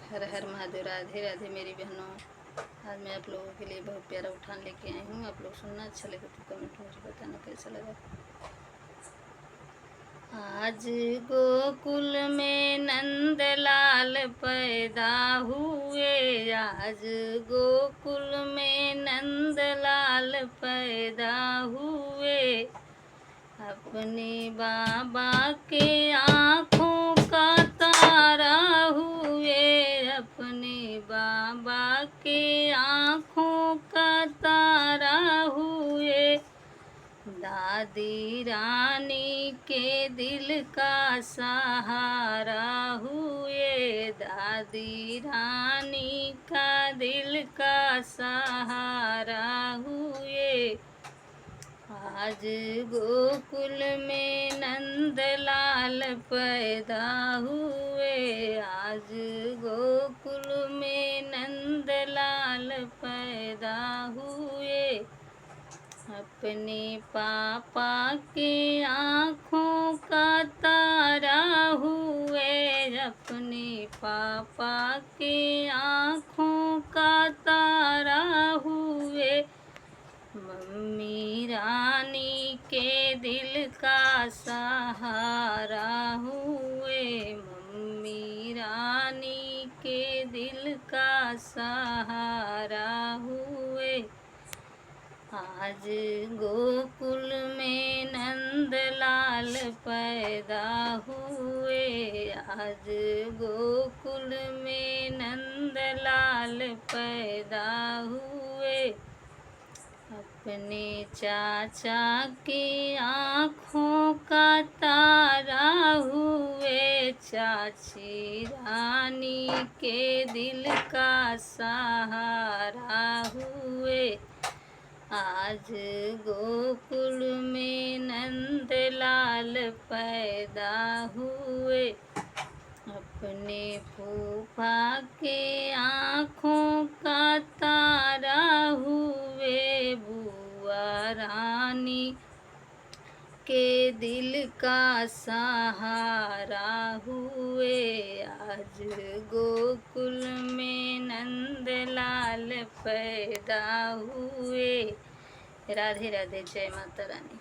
हर हर महादेव। राधे राधे मेरी बहनों। आज मैं आप लोगों के लिए बहुत प्यारा उठान लेके आई हूँ। आप लोग सुनना, अच्छा लगे तो कमेंट में मुझे बताना कैसा लगा। आज गोकुल में नंदलाल पैदा हुए। आज गोकुल में नंदलाल पैदा हुए। अपने बाबा के आँखों का तारा हुए। अपने बाबा के आँखों का तारा हुए। दादी रानी के दिल का सहारा हुए। दादी रानी का दिल का सहारा हुए। आज गोकुल में नंदलाल पैदा हुए। आज गोकुल में नंदलाल पैदा हुए। अपने पापा के आँखों का तारा हुए। अपने पापा के आँखों का तारा हुए। मम्मी रानी के दिल का सहारा हुए। मम्मी रानी के दिल का सहारा हुए। आज गोकुल में नंदलाल पैदा हुए। आज गोकुल में नंदलाल पैदा हुए। अपने चाचा की आँखों का तारा हुए। चाची रानी के दिल का सहारा हुए। आज गोकुल में नंदलाल पैदा हुए। अपने फूफा के आँखों का तारा हुए। बुआ रानी के दिल का सहारा हुए। आज गोकुल में नंदलाल पैदा हुए। राधे राधे। जय माता रानी।